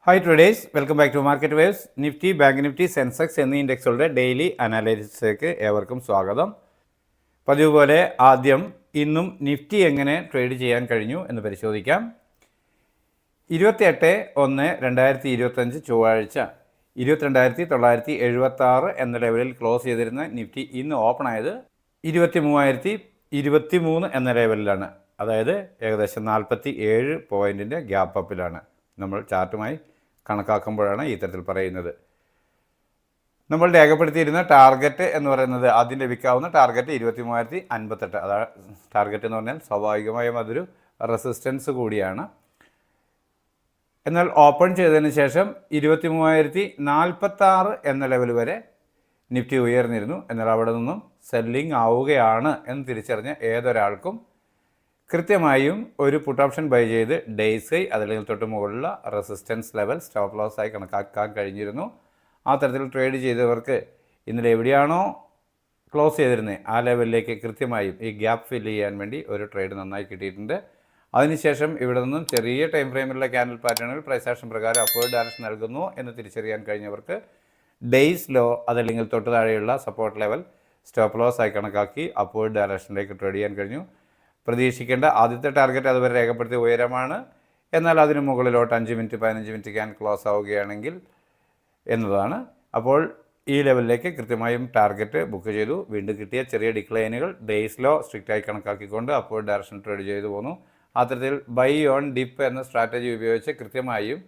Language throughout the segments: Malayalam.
Hi traders, welcome back to Market Waves. Nifty, bank Nifty, Sensex എന്നീ ഇൻഡെക്സുകളുടെ ഡെയിലി അനാലിസിസിലേക്ക് ഏവർക്കും സ്വാഗതം. പതിവ് പോലെ ആദ്യം ഇന്നും നിഫ്റ്റി എങ്ങനെ ട്രേഡ് ചെയ്യാൻ കഴിഞ്ഞു എന്ന് പരിശോധിക്കാം. 28/1/2025 ചൊവ്വാഴ്ച 22,976 എന്ന ലെവലിൽ ക്ലോസ് ചെയ്തിരുന്ന നിഫ്റ്റി ഇന്ന് ഓപ്പൺ ആയത് 23,023 എന്ന ലെവലിലാണ്. അതായത് ഏകദേശം 47 പോയിൻറ്റിൻ്റെ ഗ്യാപ്പ് അപ്പിലാണ്. നമ്മൾ ചാർട്ടുമായി കണക്കാക്കുമ്പോഴാണ് ഈ തരത്തിൽ പറയുന്നത്. നമ്മൾ രേഖപ്പെടുത്തിയിരുന്ന ടാർഗറ്റ് എന്ന് പറയുന്നത്, ആദ്യം ലഭിക്കാവുന്ന ടാർഗറ്റ് 23,058. അതാണ് ടാർഗറ്റ് എന്ന് പറഞ്ഞാൽ സ്വാഭാവികമായും അതൊരു റെസിസ്റ്റൻസ് കൂടിയാണ്. എന്നാൽ ഓപ്പൺ ചെയ്തതിന് ശേഷം 23,046 എന്ന ലെവൽ വരെ നിഫ്റ്റി ഉയർന്നിരുന്നു. എന്നാൽ അവിടെ നിന്നും സെല്ലിംഗ് ആവുകയാണ് എന്ന് തിരിച്ചറിഞ്ഞ ഏതൊരാൾക്കും കൃത്യമായും ഒരു പുട്ട് ഓപ്ഷൻ ബൈ ചെയ്ത് ഡേയ്സ് ഹൈ അതല്ലെങ്കിൽ തൊട്ട് മുകളിലുള്ള റെസിസ്റ്റൻസ് ലെവൽ സ്റ്റോപ്പ് ലോസ് ആയി കണക്കാക്കാൻ കഴിഞ്ഞിരുന്നു. ആ തരത്തിൽ ട്രേഡ് ചെയ്തവർക്ക് ഇന്നലെ എവിടെയാണോ ക്ലോസ് ചെയ്തിരുന്നത് ആ ലെവലിലേക്ക് കൃത്യമായും ഈ ഗ്യാപ്പ് ഫില്ല് ചെയ്യാൻ വേണ്ടി ഒരു ട്രേഡ് നന്നായി കിട്ടിയിട്ടുണ്ട്. അതിനുശേഷം ഇവിടെ നിന്നും ചെറിയ ടൈം ഫ്രെയിമിലുള്ള ക്യാൻഡിൽ പാറ്റേണുകൾ പ്രൈസ് ആക്ഷൻ പ്രകാരം അപ്വേർഡ് ഡയറക്ഷൻ നൽകുന്നു എന്ന് തിരിച്ചറിയാൻ കഴിഞ്ഞവർക്ക് ഡേയ്സ് ലോ അതല്ലെങ്കിൽ തൊട്ട് താഴെയുള്ള സപ്പോർട്ട് ലെവൽ സ്റ്റോപ്പ് ലോസ് ആയി കണക്കാക്കി അപ്വേർഡ് ഡയറക്ഷനിലേക്ക് ട്രേഡ് ചെയ്യാൻ കഴിഞ്ഞു. പ്രതീക്ഷിക്കേണ്ട ആദ്യത്തെ ടാർഗറ്റ് അതുവരെ രേഖപ്പെടുത്തിയ ഉയരമാണ്. എന്നാൽ അതിന് മുകളിലോട്ട് 5 മിനിറ്റ് 15 മിനിറ്റ് ക്യാൻ ക്ലോസ് ആവുകയാണെങ്കിൽ എന്നതാണ്. അപ്പോൾ ഈ ലെവലിലേക്ക് കൃത്യമായും ടാർഗറ്റ് ബുക്ക് ചെയ്തു. വീണ്ടും കിട്ടിയ ചെറിയ ഡിക്ലൈനുകൾ ഡേയ്സ് ലോ സ്ട്രിക്റ്റായി കണക്കാക്കിക്കൊണ്ട് അപ്വേർഡ് ഡയറക്ഷൻ ട്രേഡ് ചെയ്തു പോന്നു. അത്തരത്തിൽ ബൈ ഓൺ ഡിപ്പ് എന്ന സ്ട്രാറ്റജി ഉപയോഗിച്ച് കൃത്യമായും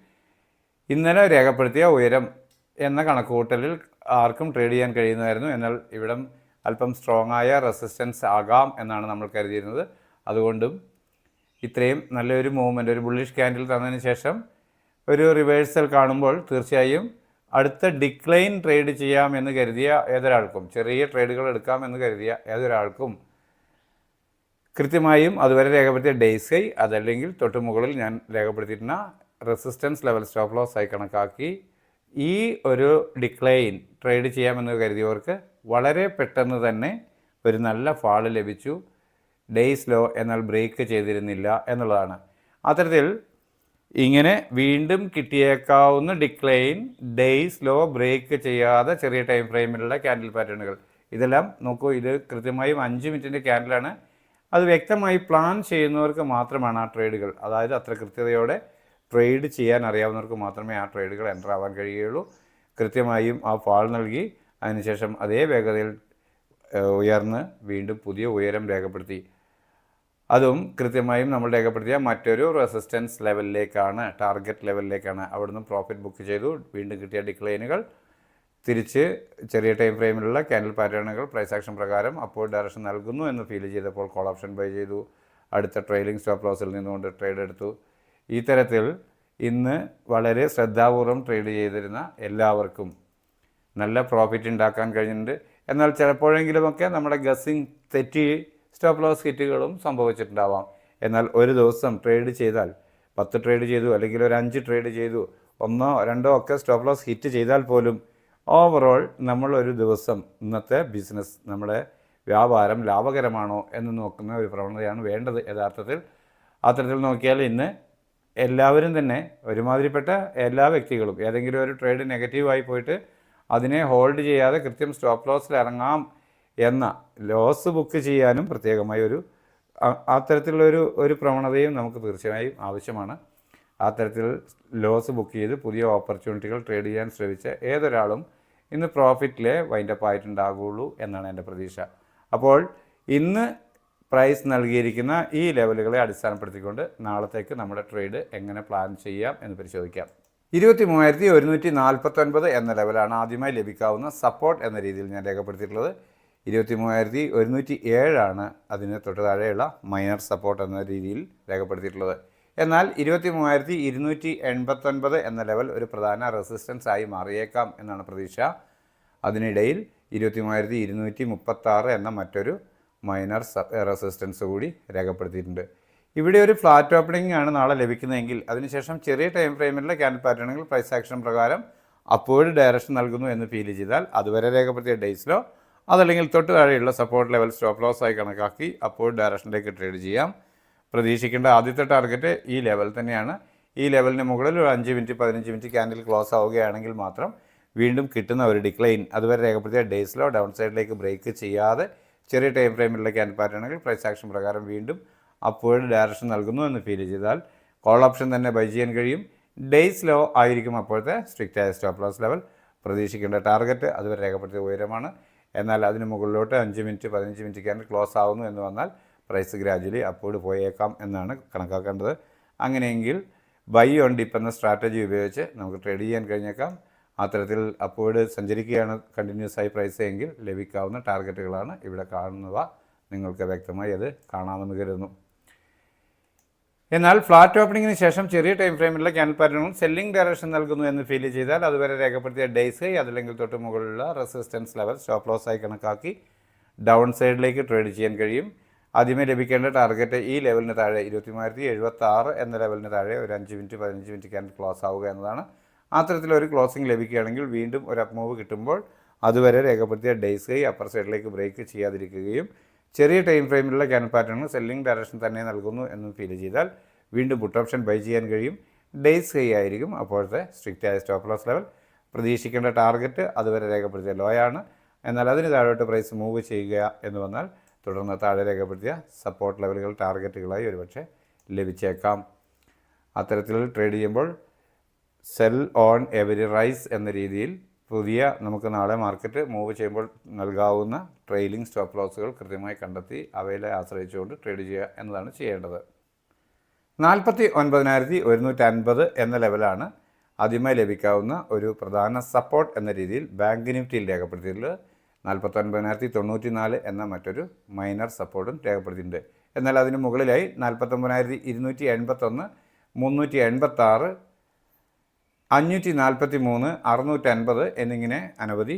ഇന്നലെ രേഖപ്പെടുത്തിയ ഉയരം എന്ന കണക്കുകൂട്ടലിൽ ആർക്കും ട്രേഡ് ചെയ്യാൻ കഴിയുന്നതായിരുന്നു. എന്നാൽ ഇവിടം അല്പം സ്ട്രോങ് ആയ റെസിസ്റ്റൻസ് ആകാം എന്നാണ് നമ്മൾ കരുതിയിരുന്നത്. അതുകൊണ്ടും ഇത്രയും നല്ലൊരു മൂവ്മെൻറ്റ്, ഒരു ബുള്ളിഷ് ക്യാൻഡിൽ തന്നതിന് ശേഷം ഒരു റിവേഴ്സൽ കാണുമ്പോൾ തീർച്ചയായും അടുത്ത ഡിക്ലൈൻ ട്രേഡ് ചെയ്യാമെന്ന് കരുതിയ ഏതൊരാൾക്കും, ചെറിയ ട്രേഡുകൾ എടുക്കാമെന്ന് കരുതിയ ഏതൊരാൾക്കും കൃത്യമായും അതുവരെ രേഖപ്പെടുത്തിയ ഡേയ്സ് ഹൈ അതല്ലെങ്കിൽ തൊട്ട് മുകളിൽ ഞാൻ രേഖപ്പെടുത്തിയിരുന്ന റെസിസ്റ്റൻസ് ലെവൽ സ്റ്റോപ്പ് ലോസ് ആയി കണക്കാക്കി ഈ ഒരു ഡിക്ലൈൻ ട്രേഡ് ചെയ്യാമെന്ന് കരുതിയവർക്ക് വളരെ പെട്ടെന്ന് തന്നെ ഒരു നല്ല ഫാള് ലഭിച്ചു. ഡേയ്സ് ലോ എന്നാൽ ബ്രേക്ക് ചെയ്തിരുന്നില്ല എന്നുള്ളതാണ്. അത്തരത്തിൽ ഇങ്ങനെ വീണ്ടും കിട്ടിയേക്കാവുന്ന ഡിക്ലൈൻ ഡേയ്സ് ലോ ബ്രേക്ക് ചെയ്യാതെ ചെറിയ ടൈം ഫ്രെയിമിലുള്ള ക്യാൻഡിൽ പാറ്റേണുകൾ ഇതെല്ലാം നോക്കൂ. ഇത് കൃത്യമായും 5 മിനിറ്റിൻ്റെ ക്യാൻഡിലാണ്. അത് വ്യക്തമായി പ്ലാൻ ചെയ്യുന്നവർക്ക് മാത്രമാണ് ആ ട്രേഡുകൾ, അതായത് അത്ര കൃത്യതയോടെ ട്രേഡ് ചെയ്യാൻ അറിയാവുന്നവർക്ക് മാത്രമേ ആ ട്രേഡുകൾ എൻ്റർ ആവാൻ കഴിയുകയുള്ളൂ. കൃത്യമായും ആ ഫാൾ നൽകി അതിനുശേഷം അതേ വേഗതയിൽ ഉയർന്ന് വീണ്ടും പുതിയ ഉയരം രേഖപ്പെടുത്തി. അതും കൃത്യമായും നമ്മൾ രേഖപ്പെടുത്തിയ മറ്റൊരു റെസിസ്റ്റൻസ് ലെവലിലേക്കാണ്, ടാർഗറ്റ് ലെവലിലേക്കാണ്. അവിടുന്ന് പ്രോഫിറ്റ് ബുക്ക് ചെയ്തു. വീണ്ടും കിട്ടിയ ഡിക്ലൈനുകൾ തിരിച്ച് ചെറിയ ടൈം ഫ്രെയിമിലുള്ള ക്യാൻഡിൽ പാറ്റേണുകൾ പ്രൈസ് ആക്ഷൻ പ്രകാരം അപ്വേർഡ് ഡയറക്ഷൻ നൽകുന്നു എന്ന് ഫീൽ ചെയ്തപ്പോൾ കോൾ ഓപ്ഷൻ ബൈ ചെയ്തു. അടുത്ത ട്രെയിലിംഗ് സ്റ്റോപ്പ് ലോസിൽ നിന്നുകൊണ്ട് ട്രേഡ് എടുത്തു. ഈ തരത്തിൽ ഇന്ന് വളരെ ശ്രദ്ധാപൂർവം ട്രേഡ് ചെയ്തിരുന്ന എല്ലാവർക്കും നല്ല പ്രോഫിറ്റ് ഉണ്ടാക്കാൻ കഴിഞ്ഞിട്ടുണ്ട്. എന്നാൽ ചിലപ്പോഴെങ്കിലുമൊക്കെ നമ്മുടെ ഗസ്സിങ് തെറ്റി സ്റ്റോപ്പ് ലോസ് ഹിറ്റുകളും സംഭവിച്ചിട്ടുണ്ടാവാം. എന്നാൽ ഒരു ദിവസം ട്രേഡ് ചെയ്താൽ 10 ട്രേഡ് ചെയ്തു അല്ലെങ്കിൽ ഒരു 5 ട്രേഡ് ചെയ്തു, 1 2 ഒക്കെ സ്റ്റോപ്പ് ലോസ് ഹിറ്റ് ചെയ്താൽ പോലും ഓവറോൾ നമ്മൾ ഒരു ദിവസം ഇന്നത്തെ ബിസിനസ്, നമ്മുടെ വ്യാപാരം ലാഭകരമാണോ എന്ന് നോക്കുന്ന ഒരു പ്രവണതയാണ് വേണ്ടത് യഥാർത്ഥത്തിൽ. അത്തരത്തിൽ നോക്കിയാൽ ഇന്ന് എല്ലാവരും തന്നെ, ഒരുമാതിരിപ്പെട്ട എല്ലാ വ്യക്തികളും ഏതെങ്കിലും ഒരു ട്രേഡ് നെഗറ്റീവായി പോയിട്ട് അതിനെ ഹോൾഡ് ചെയ്യാതെ കൃത്യം സ്റ്റോപ്പ് ലോസിൽ ഇറങ്ങാം എന്ന ലോസ് ബുക്ക് ചെയ്യാനും പ്രത്യേകമായി അത്തരത്തിലുള്ളൊരു പ്രവണതയും നമുക്ക് തീർച്ചയായും ആവശ്യമാണ്. ആ തരത്തിൽ ലോസ് ബുക്ക് ചെയ്ത് പുതിയ ഓപ്പർച്യൂണിറ്റികൾ ട്രേഡ് ചെയ്യാൻ ശ്രമിച്ച ഏതൊരാളും ഇന്ന് പ്രോഫിറ്റിലെ വൈൻഡപ്പ് ആയിട്ടുണ്ടാകുള്ളൂ എന്നാണ് എൻ്റെ പ്രതീക്ഷ. അപ്പോൾ ഇന്ന് പ്രൈസ് നൽകിയിരിക്കുന്ന ഈ ലെവലുകളെ അടിസ്ഥാനപ്പെടുത്തിക്കൊണ്ട് നാളത്തേക്ക് നമ്മുടെ ട്രേഡ് എങ്ങനെ പ്ലാൻ ചെയ്യാം എന്ന് പരിശോധിക്കാം. 23,149 എന്ന ലെവലാണ് ആദ്യമായി ലഭിക്കാവുന്ന സപ്പോർട്ട് എന്ന രീതിയിൽ ഞാൻ രേഖപ്പെടുത്തിയിട്ടുള്ളത്. 23,107 അതിന് തൊട്ട് താഴെയുള്ള മൈനർ സപ്പോർട്ട് എന്ന രീതിയിൽ രേഖപ്പെടുത്തിയിട്ടുള്ളത്. എന്നാൽ 23,289 എന്ന ലെവൽ ഒരു പ്രധാന റെസിസ്റ്റൻസ് ആയി മാറിയേക്കാം എന്നാണ് പ്രതീക്ഷ. അതിനിടയിൽ 23,236 എന്ന മറ്റൊരു മൈനർ റെസിസ്റ്റൻസ് കൂടി രേഖപ്പെടുത്തിയിട്ടുണ്ട്. ഇവിടെ ഒരു ഫ്ലാറ്റ് ഓപ്പണിംഗ് ആണ് നാളെ ലഭിക്കുന്നതെങ്കിൽ അതിനുശേഷം ചെറിയ ടൈം ഫ്രെയിമിലുള്ള ക്യാൻഡിൽ പാറ്റേണുകൾ പ്രൈസ് ആക്ഷൻ പ്രകാരം അപ്വേർഡ് ഡയറക്ഷൻ നൽകുന്നു എന്ന് ഫീൽ ചെയ്താൽ അതുവരെ രേഖപ്പെടുത്തിയ ഡേയ്സിലോ അതല്ലെങ്കിൽ തൊട്ട് താഴെയുള്ള സപ്പോർട്ട് ലെവൽ സ്റ്റോപ്പ് ലോസ് ആയി കണക്കാക്കി അപ്വേർഡ് ഡയറക്ഷനിലേക്ക് ട്രേഡ് ചെയ്യാം. പ്രതീക്ഷിക്കേണ്ട ആദ്യത്തെ ടാർഗറ്റ് ഈ ലെവൽ തന്നെയാണ്. ഈ ലെവലിന് മുകളിൽ ഒരു 5 മിനിറ്റ് 15 മിനിറ്റ് ക്യാൻഡിൽ ക്ലോസ് ആവുകയാണെങ്കിൽ മാത്രം വീണ്ടും കിട്ടുന്ന ഒരു ഡിക്ലൈൻ അതുവരെ രേഖപ്പെടുത്തിയ ഡേയ്സിലോ ഡൗൺ സൈഡിലേക്ക് ബ്രേക്ക് ചെയ്യാതെ ചെറിയ ടൈം ഫ്രെയിമിലുള്ള ക്യാൻഡിൽ പാറ്റേണുകൾ പ്രൈസ് ആക്ഷൻ പ്രകാരം വീണ്ടും അപ്വേർഡ് ഡയറക്ഷൻ നൽകുന്നു എന്ന് ഫീൽ ചെയ്താൽ കോൾ ഓപ്ഷൻ തന്നെ ബൈ ചെയ്യാൻ കഴിയും. ഡേയ്സ് ലോ ആയിരിക്കും അപ്പോഴത്തെ സ്ട്രിക്റ്റായ സ്റ്റോപ്പ് ലോസ് ലെവൽ. പ്രതീക്ഷിക്കേണ്ട ടാർഗറ്റ് അതുവരെ രേഖപ്പെടുത്തിയ ഉയരമാണ്. എന്നാൽ അതിന് മുകളിലോട്ട് 5 മിനിറ്റ് 15 മിനിറ്റ് ക്യാൻഡിൽ ക്ലോസ് ആവുന്നു എന്ന് വന്നാൽ പ്രൈസ് ഗ്രാജുവലി അപ്വേർഡ് പോയേക്കാം എന്നാണ് കണക്കാക്കേണ്ടത്. അങ്ങനെയെങ്കിൽ ബൈ ഓൺ ഡിപ്പ് എന്ന സ്ട്രാറ്റജി ഉപയോഗിച്ച് നമുക്ക് ട്രേഡ് ചെയ്യാൻ കഴിഞ്ഞേക്കാം. അത്തരത്തിൽ അപ്വേർഡ് സഞ്ചരിക്കുകയാണ് കണ്ടിന്യൂസ് ആയി പ്രൈസ് എങ്കിൽ ലഭിക്കാവുന്ന ടാർഗറ്റുകളാണ് ഇവിടെ കാണുന്നവ. നിങ്ങൾക്ക് വ്യക്തമായി അത് കാണാമെന്ന് കരുതുന്നു. എന്നാൽ ഫ്ലാറ്റ് ഓപ്പണിങ്ങിന് ശേഷം ചെറിയ ടൈം ഫ്രെയിമിലുള്ള ക്യാൻഡിൽ പാറ്റേണുകൾ സെല്ലിംഗ് ഡയറക്ഷൻ നൽകുന്നു എന്ന് ഫീൽ ചെയ്താൽ അതുവരെ രേഖപ്പെടുത്തിയ ഡേയ്സ് ഹൈ അതല്ലെങ്കിൽ തൊട്ട് മുകളിലുള്ള റെസിസ്റ്റൻസ് ലെവൽ സ്റ്റോപ്പ് ലോസ് ആയി കണക്കാക്കി ഡൗൺ സൈഡിലേക്ക് ട്രേഡ് ചെയ്യാൻ കഴിയും. ആദ്യമേ ലഭിക്കേണ്ട ടാർഗറ്റ് ഈ ലെവലിന് താഴെ 23,076 എന്ന ലെവലിന് താഴെ ഒരു 5 മിനിറ്റ് 15 മിനിറ്റ് ക്യാൻഡിൽ ക്ലോസ് ആവുക എന്നതാണ്. അത്തരത്തിലൊരു ക്ലോസിംഗ് ലഭിക്കുകയാണെങ്കിൽ വീണ്ടും ഒരു അപ്പ് മൂവ് കിട്ടുമ്പോൾ അതുവരെ രേഖപ്പെടുത്തിയ ഡേയ്സ് ഹൈ അപ്പർ സൈഡിലേക്ക് ബ്രേക്ക് ചെയ്യാതിരിക്കുകയും ചെറിയ ടൈം ഫ്രെയിമിലുള്ള ക്യാൻഡിൽ പാറ്റേണുകൾ സെല്ലിംഗ് ഡയറക്ഷൻ തന്നെ നൽകുന്നു എന്ന് ഫീൽ ചെയ്താൽ വീണ്ടും പുട്ട് ഓപ്ഷൻ ബൈ ചെയ്യാൻ കഴിയും. ഡേയ്സ് ഹൈ ആയിരിക്കും അപ്പോഴത്തെ സ്ട്രിക്റ്റായ സ്റ്റോപ്പ് ലോസ് ലെവൽ. പ്രതീക്ഷിക്കേണ്ട ടാർഗറ്റ് അതുവരെ രേഖപ്പെടുത്തിയ ലോ ആണ്. എന്നാൽ അതിന് താഴോട്ട് പ്രൈസ് മൂവ് ചെയ്യുക എന്ന് വന്നാൽ തുടർന്ന് താഴെ രേഖപ്പെടുത്തിയ സപ്പോർട്ട് ലെവലുകൾ ടാർഗറ്റുകളായി ഒരുപക്ഷെ ലഭിച്ചേക്കാം. അത്തരത്തിൽ ട്രേഡ് ചെയ്യുമ്പോൾ സെൽ ഓൺ എവരി റൈസ് എന്ന രീതിയിൽ പുതിയ നമുക്ക് നാളെ മാർക്കറ്റ് മൂവ് ചെയ്യുമ്പോൾ നൽകാവുന്ന ട്രെയിലിംഗ് സ്റ്റോപ്പ് ലോസുകൾ കൃത്യമായി കണ്ടെത്തി അവയെ ആശ്രയിച്ചുകൊണ്ട് ട്രേഡ് ചെയ്യുക എന്നതാണ് ചെയ്യേണ്ടത്. 49,150 എന്ന ലെവലാണ് ആദ്യമായി ലഭിക്കാവുന്ന ഒരു പ്രധാന സപ്പോർട്ട് എന്ന രീതിയിൽ ബാങ്ക് നിഫ്റ്റിയിൽ രേഖപ്പെടുത്തിയിട്ടുള്ളത്. 49,094 എന്ന മറ്റൊരു മൈനർ സപ്പോർട്ടും രേഖപ്പെടുത്തിയിട്ടുണ്ട്. എന്നാൽ അതിന് മുകളിലായി 49,281, 386, 543, 650 എന്നിങ്ങനെ അനവധി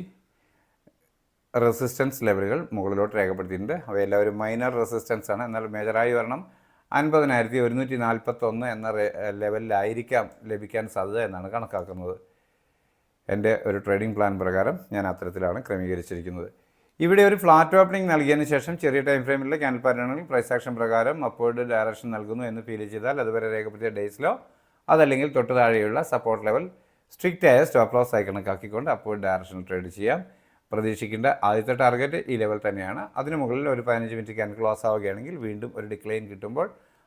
റെസിസ്റ്റൻസ് ലെവലുകൾ മുകളിലോട്ട് രേഖപ്പെടുത്തിയിട്ടുണ്ട്. അവയെല്ലാവരും മൈനർ റെസിസ്റ്റൻസ് ആണ്. എന്നാൽ മേജറായി വരണം 50,141 എന്ന ലെവലിലായിരിക്കാം ലഭിക്കാൻ സാധ്യത എന്നാണ് കണക്കാക്കുന്നത്. എൻ്റെ ഒരു ട്രേഡിംഗ് പ്ലാൻ പ്രകാരം ഞാൻ അത്തരത്തിലാണ് ക്രമീകരിച്ചിരിക്കുന്നത്. ഇവിടെ ഒരു ഫ്ലാറ്റ് ഓപ്പണിംഗ് നൽകിയതിന് ശേഷം ചെറിയ ടൈം ഫ്രെയിമിലെ ക്യാൻഡിൽ പാറ്റേണുകൾ പ്രൈസ് ആക്ഷൻ പ്രകാരം അപ്വേർഡ് ഡയറക്ഷൻ നൽകുന്നു എന്ന് ഫീൽ ചെയ്താൽ അതുവരെ രേഖപ്പെടുത്തിയ ഡേയ്സിലോ അതല്ലെങ്കിൽ തൊട്ട് താഴെയുള്ള സപ്പോർട്ട് ലെവൽ സ്ട്രിക്റ്റായ സ്റ്റോപ്പ് ലോസ് ആയി കണക്കാക്കിക്കൊണ്ട് അപ്വേർഡ് ഡയറക്ഷൻ ട്രേഡ് ചെയ്യാം. പ്രതീക്ഷിക്കേണ്ട ആദ്യത്തെ ടാർഗറ്റ് ഈ ലെവൽ തന്നെയാണ്. അതിന് മുകളിൽ ഒരു 15 മിനിറ്റ് ക്യാൻഡിൽ ക്ലോസ് ആവുകയാണെങ്കിൽ വീണ്ടും ഒരു ഡിക്ലൈൻ കിട്ടുമ്പോൾ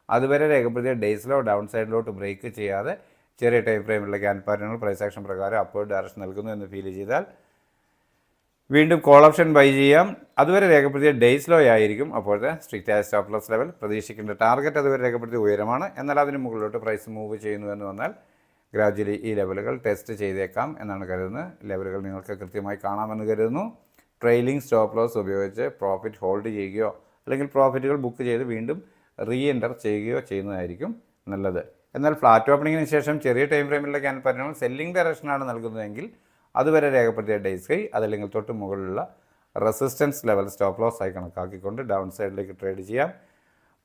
അതുവരെ രേഖപ്പെടുത്തിയ ഡേയ്സിലോ ഡൗൺ സൈഡിലോട്ട് ബ്രേക്ക് ചെയ്യാതെ ചെറിയ ടൈം ഫ്രെയിമിലുള്ള ക്യാൻഡിൽ പാറ്റേണുകൾ പ്രൈസ് ആക്ഷൻ പ്രകാരം അപ്വേർഡ് ഡയറക്ഷൻ നൽകുന്നു എന്ന് ഫീൽ ചെയ്താൽ വീണ്ടും കോൾ ഓപ്ഷൻ ബൈ ചെയ്യാം. അതുവരെ രേഖപ്പെടുത്തിയ ഡേയ്സ് ലോ ആയിരിക്കും അപ്പോഴത്തെ സ്ട്രിക്റ്റായ സ്റ്റോപ്പ് ലോസ് ലെവൽ. പ്രതീക്ഷിക്കേണ്ട ടാർഗറ്റ് അതുവരെ രേഖപ്പെടുത്തിയ ഉയരമാണ്. എന്നാൽ അതിന് മുകളിലോട്ട് പ്രൈസ് മൂവ് ചെയ്യുന്നു എന്ന് വന്നാൽ ഗ്രാജുവലി ഈ ലെവലുകൾ ടെസ്റ്റ് ചെയ്തേക്കാം എന്നാണ് കരുതുന്നത്. ലെവലുകൾ നിങ്ങൾക്ക് കൃത്യമായി കാണാമെന്ന് കരുതുന്നു. ട്രെയിലിംഗ് സ്റ്റോപ്പ് ലോസ് ഉപയോഗിച്ച് പ്രോഫിറ്റ് ഹോൾഡ് ചെയ്യുകയോ അല്ലെങ്കിൽ പ്രോഫിറ്റുകൾ ബുക്ക് ചെയ്ത് വീണ്ടും റീ എൻ്റർ ചെയ്യുകയോ ചെയ്യുന്നതായിരിക്കും നല്ലത്. എന്നാൽ ഫ്ലാറ്റ് ഓപ്പണിങ്ങിന് ശേഷം ചെറിയ ടൈം ഫ്രെയിമിലുള്ള ക്യാൻഡിൽ പാറ്റേണുകൾ സെല്ലിംഗ് ഡയറക്ഷനാണ് നൽകുന്നതെങ്കിൽ അതുവരെ രേഖപ്പെടുത്തിയ ഡേയ്സ് ഹൈ അതല്ലെങ്കിൽ തൊട്ട് മുകളിലുള്ള റെസിസ്റ്റൻസ് ലെവൽ സ്റ്റോപ്പ് ലോസ് ആയി കണക്കാക്കിക്കൊണ്ട് ഡൗൺ സൈഡിലേക്ക് ട്രേഡ് ചെയ്യാം.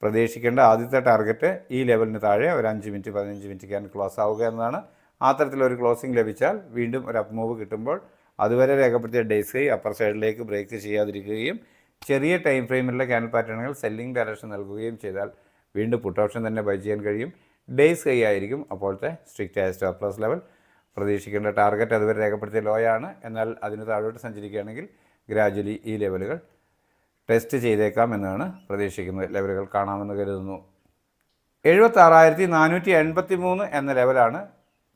പ്രതീക്ഷിക്കേണ്ട ആദ്യത്തെ ടാർഗറ്റ് ഈ ലെവലിന് താഴെ ഒരു 5 മിനിറ്റ് 15 മിനിറ്റ് ക്യാൻഡിൽ ക്ലോസ് ആവുക എന്നതാണ്. അത്തരത്തിലൊരു ക്ലോസിംഗ് ലഭിച്ചാൽ വീണ്ടും ഒരു അപ്പ് മൂവ് കിട്ടുമ്പോൾ അതുവരെ രേഖപ്പെടുത്തിയ ഡേയ്സ് ഹൈ അപ്പർ സൈഡിലേക്ക് ബ്രേക്ക് ചെയ്യാതിരിക്കുകയും ചെറിയ ടൈം ഫ്രെയിമിലുള്ള ക്യാൻഡിൽ പാറ്റേണുകൾ സെല്ലിംഗ് ഡയറക്ഷൻ നൽകുകയും ചെയ്താൽ വീണ്ടും പുട്ട് ഓപ്ഷൻ തന്നെ ബൈ ചെയ്യാൻ കഴിയും. ഡേയ്സ് ഹൈ ആയിരിക്കും അപ്പോഴത്തെ സ്ട്രിക്റ്റായ സ്റ്റോപ്പ് ലോസ് ലെവൽ. പ്രതീക്ഷിക്കേണ്ട ടാർഗറ്റ് അതുവരെ രേഖപ്പെടുത്തിയ ലോയാണ്. എന്നാൽ അതിന് താഴോട്ട് സഞ്ചരിക്കുകയാണെങ്കിൽ ഗ്രാജുവലി ഈ ലെവലുകൾ ടെസ്റ്റ് ചെയ്തേക്കാം എന്നാണ് പ്രതീക്ഷിക്കുന്നത്. ലെവലുകൾ കാണാമെന്ന് കരുതുന്നു. 76,483 എന്ന ലെവലാണ്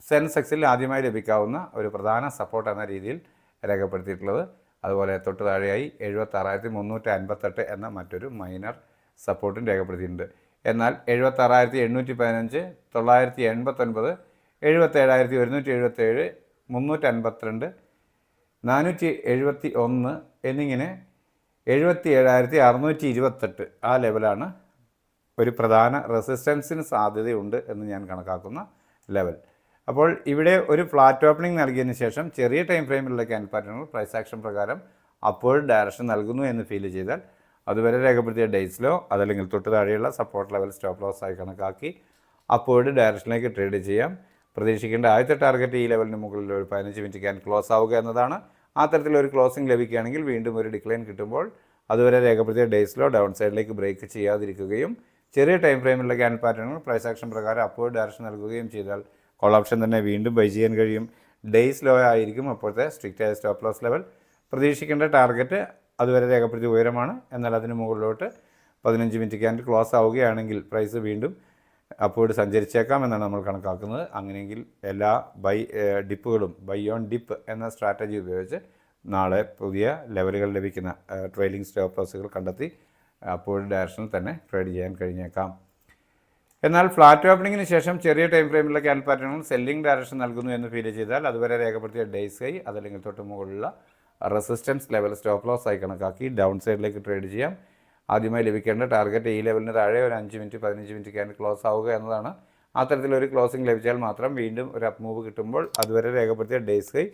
സെൻസെക്സിൽ ആദ്യമായി ലഭിക്കാവുന്ന ഒരു പ്രധാന സപ്പോർട്ട് എന്ന രീതിയിൽ രേഖപ്പെടുത്തിയിട്ടുള്ളത്. അതുപോലെ തൊട്ട് താഴെയായി 76,358 എന്ന മറ്റൊരു മൈനർ സപ്പോർട്ടും രേഖപ്പെടുത്തിയിട്ടുണ്ട്. എന്നാൽ 76,815, 989, 77,177, 352, 471 എന്നിങ്ങനെ 77,628 ആ ലെവലാണ് ഒരു പ്രധാന റെസിസ്റ്റൻസിന് സാധ്യതയുണ്ട് എന്ന് ഞാൻ കണക്കാക്കുന്ന ലെവൽ. അപ്പോൾ ഇവിടെ ഒരു ഫ്ലാറ്റ് ഓപ്പണിംഗ് നൽകിയതിന് ശേഷം ചെറിയ ടൈം ഫ്രെയിമിലുള്ള ക്യാൻഡിൽ പാറ്റേണുകൾ പ്രൈസ് ആക്ഷൻ പ്രകാരം അപ്വേർഡ് ഡയറക്ഷൻ നൽകുന്നു എന്ന് ഫീൽ ചെയ്താൽ അതുവരെ രേഖപ്പെടുത്തിയ ഡേയ്സിലോ അതല്ലെങ്കിൽ തൊട്ട് താഴെയുള്ള സപ്പോർട്ട് ലെവൽ സ്റ്റോപ്പ് ലോസ് ആയി കണക്കാക്കി അപ്വേർഡ് ഡയറക്ഷനിലേക്ക് ട്രേഡ് ചെയ്യാം. പ്രതീക്ഷിക്കേണ്ട ആദ്യത്തെ ടാർഗറ്റ് ഈ ലെവലിന് മുകളിൽ ഒരു 15 മിനിറ്റ് ക്യാൻഡിൽ ക്ലോസ് ആവുക എന്നതാണ്. ആ തരത്തിലൊരു ക്ലോസിംഗ് ലഭിക്കുകയാണെങ്കിൽ വീണ്ടും ഒരു ഡിക്ലൈൻ കിട്ടുമ്പോൾ അതുവരെ രേഖപ്പെടുത്തിയ ഡേയ്സിലോ ഡൗൺ സൈഡിലേക്ക് ബ്രേക്ക് ചെയ്യാതിരിക്കുകയും ചെറിയ ടൈം ഫ്രെയിമിലുള്ള ക്യാൻഡിൽ പാറ്റേണുകൾ പ്രൈസ് ആക്ഷൻ പ്രകാരം അപ്വേർഡ് ഡയറക്ഷൻ നൽകുകയും ചെയ്താൽ കോൾ ഓപ്ഷൻ തന്നെ വീണ്ടും ബൈ ചെയ്യാൻ കഴിയും. ഡേയ്സ് ലോ ആയിരിക്കും അപ്പോഴത്തെ സ്ട്രിക്റ്റ് ആയ സ്റ്റോപ്പ് ലോസ് ലെവൽ. പ്രതീക്ഷിക്കേണ്ട ടാർഗറ്റ് അതുവരെ രേഖപ്പെടുത്തിയ ഉയരമാണ്. എന്നാൽ അതിന് മുകളിലോട്ട് 15 മിനിറ്റ് ക്യാൻഡിൽ ക്ലോസ് ആവുകയാണെങ്കിൽ പ്രൈസ് വീണ്ടും അപ്വേർഡ് സഞ്ചരിച്ചേക്കാം എന്നാണ് നമ്മൾ കണക്കാക്കുന്നത്. അങ്ങനെയെങ്കിൽ എല്ലാ ഡിപ്പുകളും ബൈ ഓൺ ഡിപ്പ് എന്ന സ്ട്രാറ്റജി ഉപയോഗിച്ച് നാളെ പുതിയ ലെവലുകൾ ലഭിക്കുന്ന ട്രെയിലിംഗ് സ്റ്റോപ്പ് ലോസുകൾ കണ്ടെത്തി അപ്വേർഡ് ഡയറക്ഷനിൽ തന്നെ ട്രേഡ് ചെയ്യാൻ കഴിഞ്ഞേക്കാം. എന്നാൽ ഫ്ലാറ്റ് ഓപ്പണിങ്ങിന് ശേഷം ചെറിയ ടൈം ഫ്രെയിമിലുള്ള ക്യാൻഡിൽ പാറ്റേണുകൾ സെല്ലിംഗ് ഡയറക്ഷൻ നൽകുന്നു എന്ന് ഫീൽ ചെയ്താൽ അതുവരെ രേഖപ്പെടുത്തിയ ഡേയ്സ് ഹൈ അതല്ലെങ്കിൽ തൊട്ട് മുകളിലുള്ള റെസിസ്റ്റൻസ് ലെവൽ സ്റ്റോപ്പ് ലോസ് ആയി കണക്കാക്കി ഡൗൺ സൈഡിലേക്ക് ട്രേഡ് ചെയ്യാം. ആദ്യമായി ലഭിക്കേണ്ട ടാർഗറ്റ് ഈ ലെവലിന് താഴെ ഒരു 5 മിനിറ്റ് 15 മിനിറ്റ് ക്യാൻഡിൽ ക്ലോസ് ആവുക എന്നതാണ്. അത്തരത്തിലൊരു ക്ലോസിംഗ് ലഭിച്ചാൽ മാത്രം വീണ്ടും ഒരു അപ്പ് മൂവ് കിട്ടുമ്പോൾ അതുവരെ രേഖപ്പെടുത്തിയ ഡേയ്സ് ഹൈ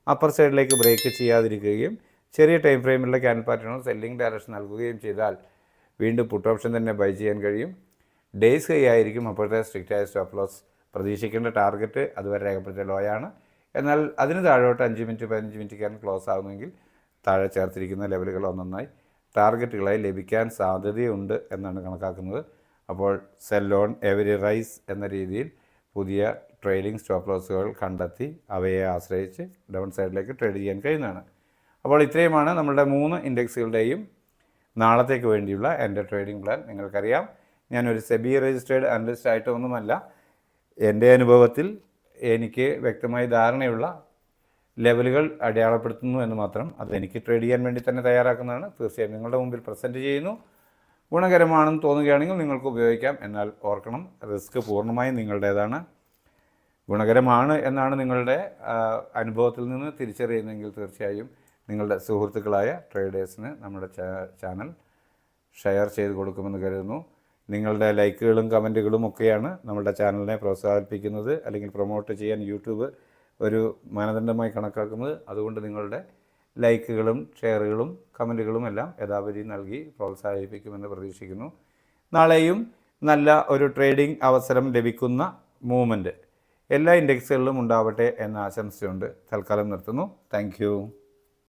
അപ്പർ സൈഡിലേക്ക് ബ്രേക്ക് ചെയ്യാതിരിക്കുകയും ചെറിയ ടൈം ഫ്രെയിമിലുള്ള ക്യാൻഡിൽ പാറ്റേണുകൾ സെല്ലിംഗ് ഡയറക്ഷൻ നൽകുകയും ചെയ്താൽ വീണ്ടും പുട്ട് ഓപ്ഷൻ തന്നെ ബൈ ചെയ്യാൻ കഴിയും. ഡേയ്സ് ഹൈ ആയിരിക്കും അപ്പോഴത്തെ സ്ട്രിക്റ്റ് ആയ സ്റ്റോപ്പ് ലോസ്. പ്രതീക്ഷിക്കേണ്ട ടാർഗറ്റ് അതുവരെ രേഖപ്പെടുത്തിയ ലോയാണ്. എന്നാൽ അതിന് താഴോട്ട് 5 മിനിറ്റ് 15 മിനിറ്റ് ക്യാൻഡിൽ ക്ലോസ് ആകുമെങ്കിൽ താഴെ ചേർത്തിരിക്കുന്ന ലെവലുകൾ ഒന്നൊന്നായി ടാർഗറ്റുകളായി ലഭിക്കാൻ സാധ്യതയുണ്ട് എന്നാണ് കണക്കാക്കുന്നത്. അപ്പോൾ സെൽ ഓൺ എവരി റൈസ് എന്ന രീതിയിൽ പുതിയ ട്രെയിലിംഗ് സ്റ്റോപ്പ് ലോസുകൾ കണ്ടെത്തി അവയെ ആശ്രയിച്ച് ഡൗൺ സൈഡിലേക്ക് ട്രേഡ് ചെയ്യാൻ കഴിയുന്നതാണ്. അപ്പോൾ ഇത്രയുമാണ് നമ്മളുടെ 3 ഇൻഡെക്സുകളുടെയും നാളത്തേക്ക് വേണ്ടിയുള്ള എൻ്റെ ട്രേഡിംഗ് പ്ലാൻ. നിങ്ങൾക്കറിയാം, ഞാനൊരു സെബി രജിസ്റ്റേർഡ് അനലിസ്റ്റ് ആയിട്ടൊന്നുമല്ല. എൻ്റെ അനുഭവത്തിൽ എനിക്ക് വ്യക്തമായി ധാരണയുള്ള ലെവലുകൾ അടയാളപ്പെടുത്തുന്നു എന്ന് മാത്രം. അതെനിക്ക് ട്രേഡ് ചെയ്യാൻ വേണ്ടി തന്നെ തയ്യാറാക്കുന്നതാണ്. തീർച്ചയായും നിങ്ങളുടെ മുമ്പിൽ പ്രസൻറ്റ് ചെയ്യുന്നു. ഗുണകരമാണെന്ന് തോന്നുകയാണെങ്കിൽ നിങ്ങൾക്ക് ഉപയോഗിക്കാം. എന്നാൽ ഓർക്കണം, റിസ്ക് പൂർണ്ണമായും നിങ്ങളുടേതാണ്. ഗുണകരമാണ് എന്നാണ് നിങ്ങളുടെ അനുഭവത്തിൽ നിന്ന് തിരിച്ചറിയുന്നതെങ്കിൽ തീർച്ചയായും നിങ്ങളുടെ സുഹൃത്തുക്കളായ ട്രേഡേഴ്സിന് നമ്മുടെ ചാനൽ ഷെയർ ചെയ്ത് കൊടുക്കുമെന്ന് കരുതുന്നു. നിങ്ങളുടെ ലൈക്കുകളും കമൻറ്റുകളും ഒക്കെയാണ് നമ്മുടെ ചാനലിനെ പ്രോത്സാഹിപ്പിക്കുന്നത് അല്ലെങ്കിൽ പ്രൊമോട്ട് ചെയ്യാൻ യൂട്യൂബ് ഒരു മാനദണ്ഡമായി കണക്കാക്കുന്നത്. അതുകൊണ്ട് നിങ്ങളുടെ ലൈക്കുകളും ഷെയറുകളും കമൻറ്റുകളും എല്ലാം യഥാപതി നൽകി പ്രോത്സാഹിപ്പിക്കുമെന്ന് പ്രതീക്ഷിക്കുന്നു. നാളെയും നല്ല ഒരു ട്രേഡിംഗ് അവസരം ലഭിക്കുന്ന മൂവ്മെൻറ്റ് എല്ലാ ഇൻഡെക്സുകളിലും ഉണ്ടാവട്ടെ എന്ന് ആശംസിച്ചുകൊണ്ട് തൽക്കാലം നിർത്തുന്നു. താങ്ക്